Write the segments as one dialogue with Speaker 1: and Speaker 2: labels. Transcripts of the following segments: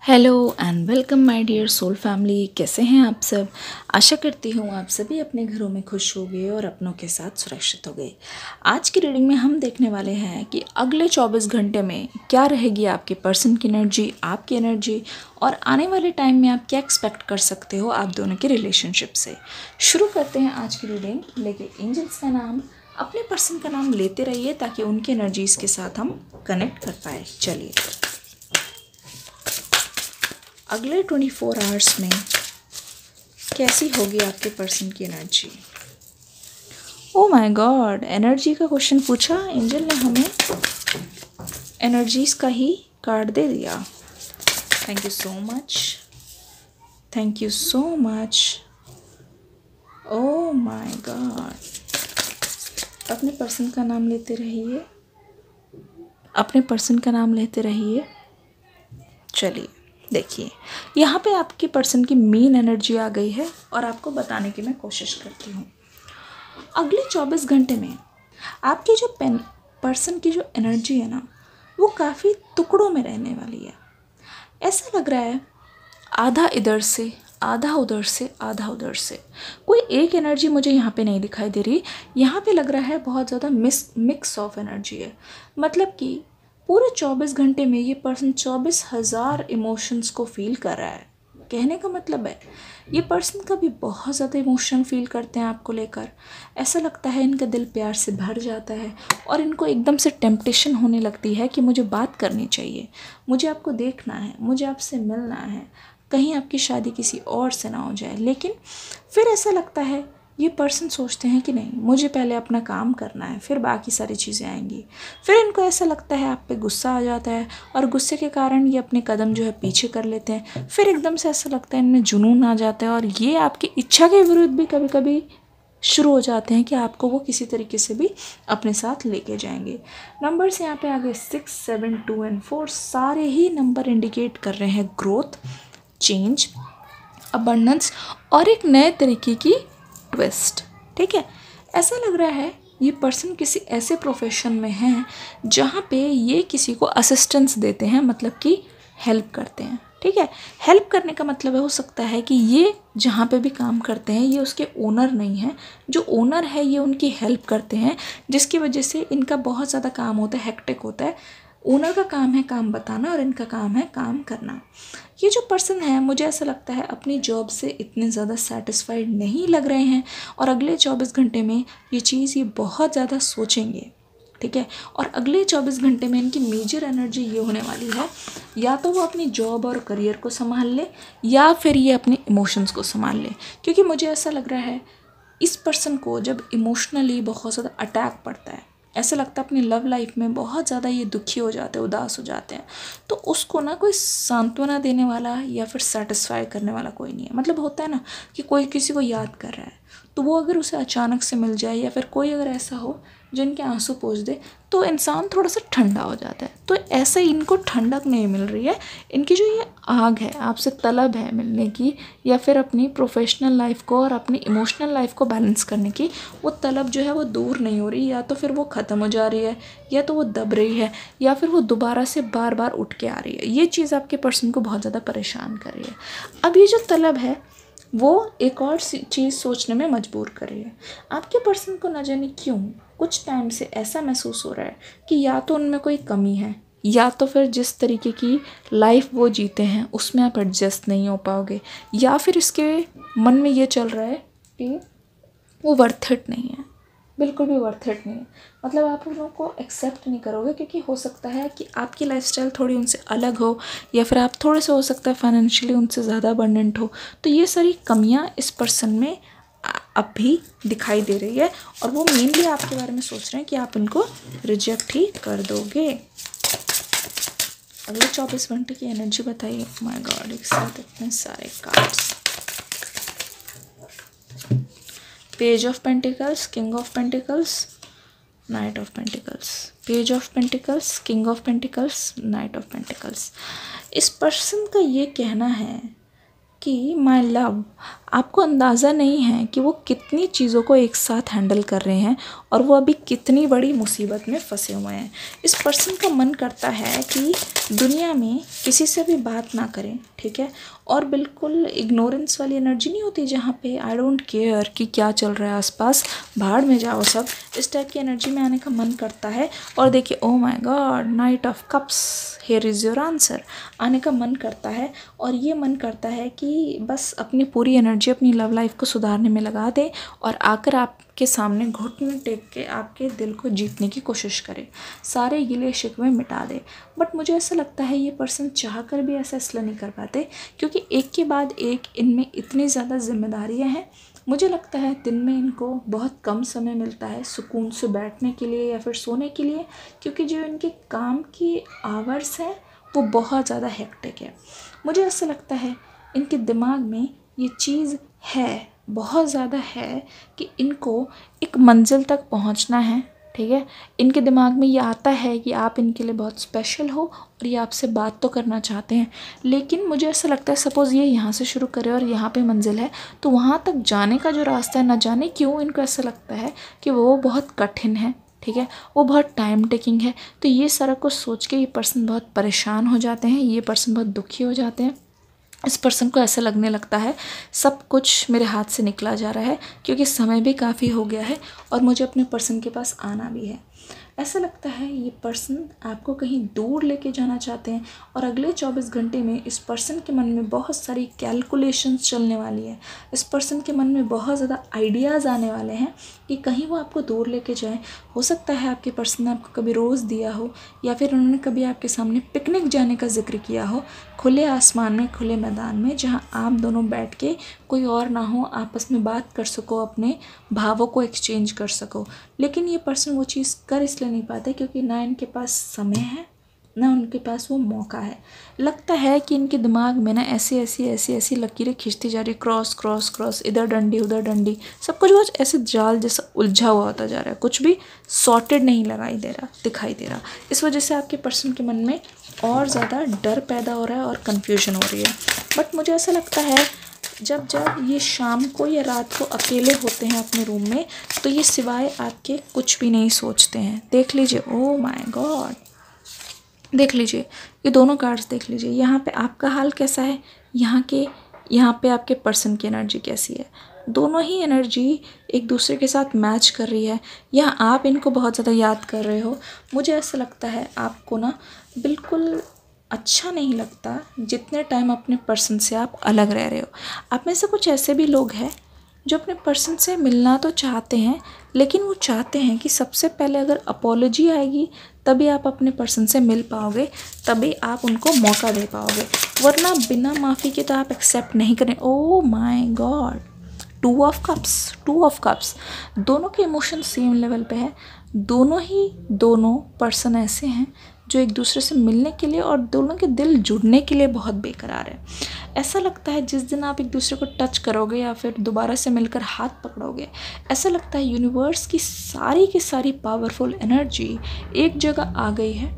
Speaker 1: Hello and welcome my dear soul family. कैसे हैं आप सब। आशा करती हूँ आप सभी अपने घरों में खुश हो गए और अपनों के साथ सुरक्षित हो गए। आज की रीडिंग में हम देखने वाले हैं कि अगले 24 घंटे में क्या रहेगी आपके पर्सन की एनर्जी, आपकी एनर्जी, और आने वाले टाइम में आप क्या एक्सपेक्ट कर सकते हो आप दोनों के रिलेशनशिप से। शुरू करते हैं आज की रीडिंग। लेकिन एंजल्स का नाम, अपने पर्सन का नाम लेते रहिए ताकि उनकी एनर्जीज़ के साथ हम कनेक्ट कर पाए। चलिए, अगले 24 आवर्स में कैसी होगी आपके पर्सन की energy. Oh my God, energy का क्वेश्चन पूछा एंजल ने, हमें एनर्जीज का ही कार्ड दे दिया। Thank you so much, thank you so much. Oh my God, अपने पर्सन का नाम लेते रहिए, अपने पर्सन का नाम लेते रहिए। चलिए देखिए, यहाँ पे आपके पर्सन की मेन एनर्जी आ गई है और आपको बताने की मैं कोशिश करती हूँ। अगले 24 घंटे में आपकी जो पर्सन की जो एनर्जी है ना, वो काफ़ी टुकड़ों में रहने वाली है। ऐसा लग रहा है आधा इधर से, आधा उधर से, आधा उधर से। कोई एक एनर्जी मुझे यहाँ पे नहीं दिखाई दे रही। यहाँ पे लग रहा है बहुत ज़्यादा मिक्स ऑफ एनर्जी है। मतलब कि पूरे 24 घंटे में ये पर्सन 24,000 इमोशंस को फील कर रहा है। कहने का मतलब है ये पर्सन कभी बहुत ज़्यादा इमोशन फील करते हैं आपको लेकर। ऐसा लगता है इनका दिल प्यार से भर जाता है और इनको एकदम से टेम्पटेशन होने लगती है कि मुझे बात करनी चाहिए, मुझे आपको देखना है, मुझे आपसे मिलना है, कहीं आपकी शादी किसी और से ना हो जाए। लेकिन फिर ऐसा लगता है ये पर्सन सोचते हैं कि नहीं, मुझे पहले अपना काम करना है, फिर बाकी सारी चीज़ें आएंगी। फिर इनको ऐसा लगता है आप पे गुस्सा आ जाता है और गुस्से के कारण ये अपने कदम जो है पीछे कर लेते हैं। फिर एकदम से ऐसा लगता है इनमें जुनून आ जाता है और ये आपकी इच्छा के विरुद्ध भी कभी कभी शुरू हो जाते हैं कि आपको वो किसी तरीके से भी अपने साथ लेके जाएंगे। नंबर्स यहाँ पे आगे 6, 7, 2 एंड 4 सारे ही नंबर इंडिकेट कर रहे हैं ग्रोथ, चेंज, अबंडेंस और एक नए तरीके की ट्विस्ट। ठीक है, ऐसा लग रहा है ये पर्सन किसी ऐसे प्रोफेशन में है जहाँ पे ये किसी को असिस्टेंस देते हैं, मतलब कि हेल्प करते हैं। ठीक है, हेल्प करने का मतलब है, हो सकता है कि ये जहाँ पे भी काम करते हैं ये उसके ओनर नहीं है, जो ओनर है ये उनकी हेल्प करते हैं, जिसकी वजह से इनका बहुत ज़्यादा काम होता है, हेक्टिक होता है। ओनर का काम है काम बताना और इनका काम है काम करना। ये जो पर्सन है मुझे ऐसा लगता है अपनी जॉब से इतने ज़्यादा सेटिस्फाइड नहीं लग रहे हैं और अगले 24 घंटे में ये चीज़ ये बहुत ज़्यादा सोचेंगे। ठीक है, और अगले 24 घंटे में इनकी मेजर एनर्जी ये होने वाली है, या तो वो अपनी जॉब और करियर को संभाल ले या फिर ये अपने इमोशंस को संभाल ले। क्योंकि मुझे ऐसा लग रहा है इस पर्सन को जब इमोशनली बहुत ज़्यादा अटैक पड़ता है, ऐसा लगता है अपनी लव लाइफ में बहुत ज़्यादा ये दुखी हो जाते हैं, उदास हो जाते हैं, तो उसको ना कोई सांत्वना देने वाला या फिर सेटिस्फाई करने वाला कोई नहीं है। मतलब होता है ना कि कोई किसी को याद कर रहा है तो वो अगर उसे अचानक से मिल जाए या फिर कोई अगर ऐसा हो जो इनके आंसू पोंछ दे तो इंसान थोड़ा सा ठंडा हो जाता है। तो ऐसे इनको ठंडक नहीं मिल रही है। इनकी जो ये आग है, आपसे तलब है मिलने की या फिर अपनी प्रोफेशनल लाइफ को और अपनी इमोशनल लाइफ को बैलेंस करने की, वो तलब जो है वो दूर नहीं हो रही, या तो फिर वो ख़त्म हो जा रही है या तो वो दब रही है या फिर वो दोबारा से बार बार उठ के आ रही है। ये चीज़ आपके पर्सन को बहुत ज़्यादा परेशान कर रही है। अब ये जो तलब है वो एक और चीज़ सोचने में मजबूर कर रही है। आपके पर्सन को न जाने क्यों कुछ टाइम से ऐसा महसूस हो रहा है कि या तो उनमें कोई कमी है या तो फिर जिस तरीके की लाइफ वो जीते हैं उसमें आप एडजस्ट नहीं हो पाओगे, या फिर इसके मन में ये चल रहा है कि वो वर्थ इट नहीं है, बिल्कुल भी वर्थ इट नहीं है। मतलब आप उन लोगों को एक्सेप्ट नहीं करोगे क्योंकि हो सकता है कि आपकी लाइफस्टाइल थोड़ी उनसे अलग हो या फिर आप थोड़े से हो सकता है फाइनेंशियली उनसे ज़्यादा अबंडेंट हो। तो ये सारी कमियां इस पर्सन में अब भी दिखाई दे रही है और वो मेनली आपके बारे में सोच रहे हैं कि आप उनको रिजेक्ट ही कर दोगे। अगले 24 घंटे की एनर्जी बताइए। माय गॉड, एक साथ इतने सारे cards. Page of pentacles, king of pentacles, night of pentacles. Page of pentacles, king of pentacles, night of pentacles. इस पर्सन का ये कहना है कि माय लव, आपको अंदाज़ा नहीं है कि वो कितनी चीज़ों को एक साथ हैंडल कर रहे हैं और वो अभी कितनी बड़ी मुसीबत में फंसे हुए हैं। इस पर्सन का मन करता है कि दुनिया में किसी से भी बात ना करें, ठीक है, और बिल्कुल इग्नोरेंस वाली एनर्जी नहीं होती जहाँ पे आई डोंट केयर कि क्या चल रहा है आसपास, भाड़ में जाओ सब, इस टाइप की एनर्जी में आने का मन करता है। और देखिए, oh my God, night of cups, here is your answer, आने का मन करता है। और ये मन करता है कि बस अपनी पूरी एनर्जी अपनी लव लाइफ को सुधारने में लगा दे और आकर आपके सामने घुटने टेक के आपके दिल को जीतने की कोशिश करे, सारे गिले शिकवे मिटा दे। बट मुझे ऐसा लगता है ये पर्सन चाह कर भी ऐसा इसलिए नहीं कर पाते क्योंकि एक के बाद एक इनमें इतनी ज़्यादा जिम्मेदारियां हैं। मुझे लगता है दिन में इनको बहुत कम समय मिलता है सुकून से बैठने के लिए या फिर सोने के लिए, क्योंकि जो इनके काम की आवर्स हैं वो बहुत ज़्यादा हेक्टिक है। मुझे ऐसा लगता है इनके दिमाग में ये चीज़ है, बहुत ज़्यादा है कि इनको एक मंजिल तक पहुंचना है, ठीक है। इनके दिमाग में ये आता है कि आप इनके लिए बहुत स्पेशल हो और ये आपसे बात तो करना चाहते हैं, लेकिन मुझे ऐसा लगता है सपोज़ ये यहाँ से शुरू करे और यहाँ पे मंजिल है तो वहाँ तक जाने का जो रास्ता है, ना जाने क्यों इनको ऐसा लगता है कि वो बहुत कठिन है, ठीक है, वो बहुत टाइम टेकिंग है। तो ये सारा कुछ सोच के ये पर्सन बहुत परेशान हो जाते हैं, ये पर्सन बहुत दुखी हो जाते हैं। इस पर्सन को ऐसा लगने लगता है सब कुछ मेरे हाथ से निकला जा रहा है क्योंकि समय भी काफ़ी हो गया है और मुझे अपने पर्सन के पास आना भी है। ऐसा लगता है ये पर्सन आपको कहीं दूर लेके जाना चाहते हैं और अगले 24 घंटे में इस पर्सन के मन में बहुत सारी कैलकुलेशंस चलने वाली है। इस पर्सन के मन में बहुत ज़्यादा आइडियाज़ आने वाले हैं कि कहीं वो आपको दूर लेके जाएं। हो सकता है आपके पर्सन ने आपको कभी रोज़ दिया हो या फिर उन्होंने कभी आपके सामने पिकनिक जाने का जिक्र किया हो, खुले आसमान में, खुले मैदान में, जहाँ आप दोनों बैठ के, कोई और ना हो, आपस में बात कर सको, अपने भावों को एक्सचेंज कर सको। लेकिन ये पर्सन वो चीज़ कर इसलिए नहीं पाते क्योंकि ना इनके पास समय है ना उनके पास वो मौका है। लगता है कि इनके दिमाग में ना ऐसी लकीरें खींचती जा रही, क्रॉस क्रॉस क्रॉस, इधर डंडी उधर डंडी, सब कुछ बहुत ऐसे जाल जैसा उलझा हुआ होता जा रहा है, कुछ भी सॉर्टेड नहीं दिखाई दे रहा। इस वजह से आपके पर्सन के मन में और ज़्यादा डर पैदा हो रहा है और कन्फ्यूजन हो रही है। बट मुझे ऐसा लगता है जब ये शाम को या रात को अकेले होते हैं अपने रूम में तो ये सिवाय आपके कुछ भी नहीं सोचते हैं। देख लीजिए, ओ माय गॉड, देख लीजिए ये दोनों कार्ड्स देख लीजिए। यहाँ पे आपका हाल कैसा है, यहाँ पे आपके पर्सन की एनर्जी कैसी है। दोनों ही एनर्जी एक दूसरे के साथ मैच कर रही है। यहाँ आप इनको बहुत ज़्यादा याद कर रहे हो। मुझे ऐसा लगता है आपको ना बिल्कुल अच्छा नहीं लगता जितने टाइम अपने पर्सन से आप अलग रह रहे हो। आप में से कुछ ऐसे भी लोग हैं जो अपने पर्सन से मिलना तो चाहते हैं, लेकिन वो चाहते हैं कि सबसे पहले अगर अपॉलॉजी आएगी तभी आप अपने पर्सन से मिल पाओगे, तभी आप उनको मौका दे पाओगे, वरना बिना माफ़ी के तो आप एक्सेप्ट नहीं करें। Oh my God, two of cups, दोनों के इमोशन सेम लेवल पे है। दोनों पर्सन ऐसे हैं जो एक दूसरे से मिलने के लिए और दोनों के दिल जुड़ने के लिए बहुत बेकरार है। ऐसा लगता है जिस दिन आप एक दूसरे को टच करोगे या फिर दोबारा से मिलकर हाथ पकड़ोगे, ऐसा लगता है यूनिवर्स की सारी पावरफुल एनर्जी एक जगह आ गई है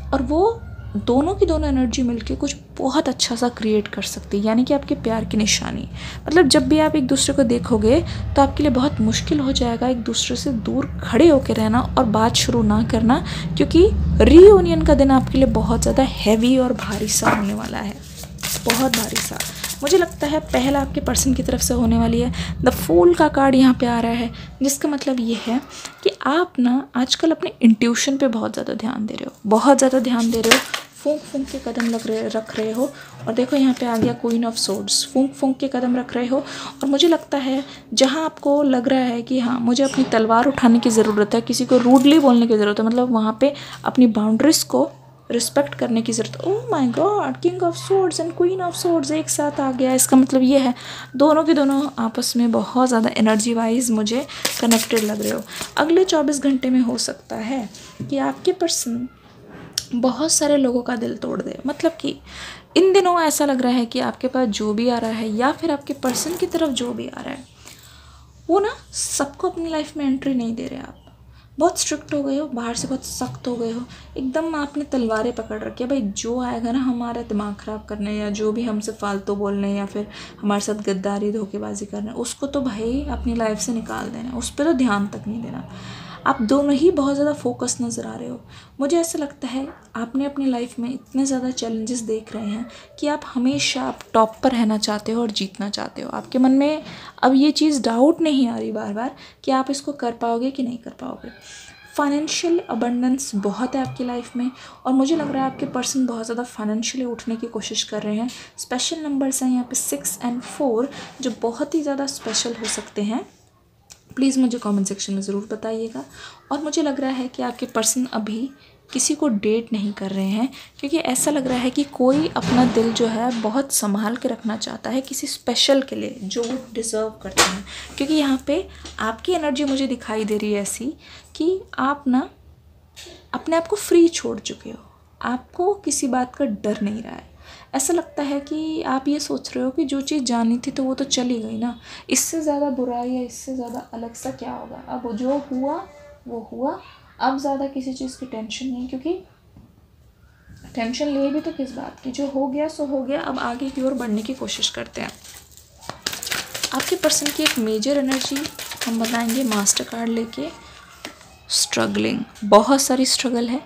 Speaker 1: और वो दोनों की दोनों एनर्जी मिलके कुछ बहुत अच्छा सा क्रिएट कर सकती है। यानी कि आपके प्यार की निशानी, मतलब जब भी आप एक दूसरे को देखोगे तो आपके लिए बहुत मुश्किल हो जाएगा एक दूसरे से दूर खड़े होकर रहना और बात शुरू ना करना, क्योंकि रीयूनियन का दिन आपके लिए बहुत ज़्यादा हैवी और भारी सा होने वाला है, बहुत भारी सा। मुझे लगता है पहला आपके पर्सन की तरफ से होने वाली है। द फूल का कार्ड यहाँ पे आ रहा है, जिसका मतलब ये है कि आप ना आजकल अपने इंट्यूशन पे बहुत ज़्यादा ध्यान दे रहे हो, बहुत ज़्यादा ध्यान दे रहे हो, फूंक के कदम रख रहे हो। और देखो यहाँ पे आ गया क्वीन ऑफ सोर्ड्स, फूंक के कदम रख रहे हो। और मुझे लगता है जहाँ आपको लग रहा है कि हाँ मुझे अपनी तलवार उठाने की ज़रूरत है, किसी को रूडली बोलने की ज़रूरत है, मतलब वहाँ पे अपनी बाउंड्रीज को रिस्पेक्ट करने की ज़रूरत। Oh my God, king of swords and queen of swords एक साथ आ गया। इसका मतलब ये है दोनों के दोनों आपस में बहुत ज़्यादा एनर्जी वाइज मुझे कनेक्टेड लग रहे हो। अगले 24 घंटे में हो सकता है कि आपके पर्सन बहुत सारे लोगों का दिल तोड़ दे। मतलब कि इन दिनों ऐसा लग रहा है कि आपके पास जो भी आ रहा है या फिर आपके पर्सन की तरफ जो भी आ रहा है वो ना सबको अपनी लाइफ में एंट्री नहीं दे रहे आप। बहुत स्ट्रिक्ट हो गए हो, बाहर से बहुत सख्त हो गए हो, एकदम आपने तलवारें पकड़ रखी है भाई। जो आएगा ना हमारा दिमाग ख़राब करने या जो भी हमसे फालतू बोलने या फिर हमारे साथ गद्दारी धोखेबाजी करना, उसको तो भाई अपनी लाइफ से निकाल देना, उस पर तो ध्यान तक नहीं देना। आप दोनों ही बहुत ज़्यादा फोकस नज़र आ रहे हो। मुझे ऐसा लगता है आपने अपनी लाइफ में इतने ज़्यादा चैलेंजेस देख रहे हैं कि आप हमेशा आप टॉप पर रहना चाहते हो और जीतना चाहते हो। आपके मन में अब ये चीज़ डाउट नहीं आ रही बार बार कि आप इसको कर पाओगे कि नहीं कर पाओगे। फाइनेंशियल अबंडेंस बहुत है आपकी लाइफ में और मुझे लग रहा है आपके पर्सन बहुत ज़्यादा फाइनेंशियली उठने की कोशिश कर रहे हैं। स्पेशल नंबर्स हैं यहाँ पे 6 और 4 जो बहुत ही ज़्यादा स्पेशल हो सकते हैं। प्लीज़ मुझे कमेंट सेक्शन में ज़रूर बताइएगा। और मुझे लग रहा है कि आपके पर्सन अभी किसी को डेट नहीं कर रहे हैं, क्योंकि ऐसा लग रहा है कि कोई अपना दिल जो है बहुत संभाल के रखना चाहता है किसी स्पेशल के लिए जो वो डिज़र्व करते हैं। क्योंकि यहाँ पे आपकी एनर्जी मुझे दिखाई दे रही है ऐसी कि आप ना अपने आप को फ्री छोड़ चुके हो, आपको किसी बात का डर नहीं रहा है। ऐसा लगता है कि आप ये सोच रहे हो कि जो चीज़ जानी थी तो वो तो चली गई ना, इससे ज़्यादा बुराई या इससे ज़्यादा अलग सा क्या होगा। अब जो हुआ वो हुआ, अब ज़्यादा किसी चीज़ की टेंशन नहीं, क्योंकि टेंशन लिए भी तो किस बात की, जो हो गया सो हो गया। अब आगे की ओर बढ़ने की कोशिश करते हैं। आपके पर्सन की एक मेजर एनर्जी हम बताएंगे मास्टर कार्ड लेके। स्ट्रगलिंग, बहुत सारी स्ट्रगल है,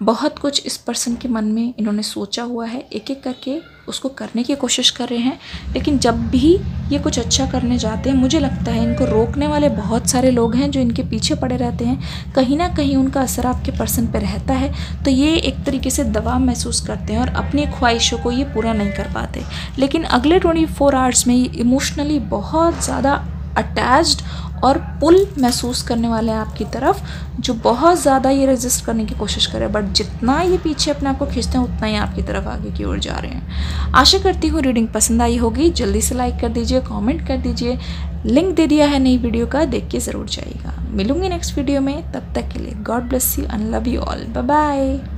Speaker 1: बहुत कुछ इस पर्सन के मन में इन्होंने सोचा हुआ है, एक एक करके उसको करने की कोशिश कर रहे हैं। लेकिन जब भी ये कुछ अच्छा करने जाते हैं मुझे लगता है इनको रोकने वाले बहुत सारे लोग हैं जो इनके पीछे पड़े रहते हैं। कहीं ना कहीं उनका असर आपके पर्सन पर रहता है, तो ये एक तरीके से दबाव महसूस करते हैं और अपनी ख्वाहिशों को ये पूरा नहीं कर पाते। लेकिन अगले 24 आवर्स में ये इमोशनली बहुत ज़्यादा अटैच्ड और पुल महसूस करने वाले हैं आपकी तरफ, जो बहुत ज़्यादा ये रेजिस्ट करने की कोशिश करें, बट जितना ये पीछे अपने आप को खींचते हैं उतना ही आपकी तरफ आगे की ओर जा रहे हैं। आशा करती हूँ रीडिंग पसंद आई होगी। जल्दी से लाइक कर दीजिए, कमेंट कर दीजिए, लिंक दे दिया है नई वीडियो का, देख के ज़रूर जाइएगा। मिलूंगी नेक्स्ट वीडियो में, तब तक के लिए God bless you and love you all, bye bye.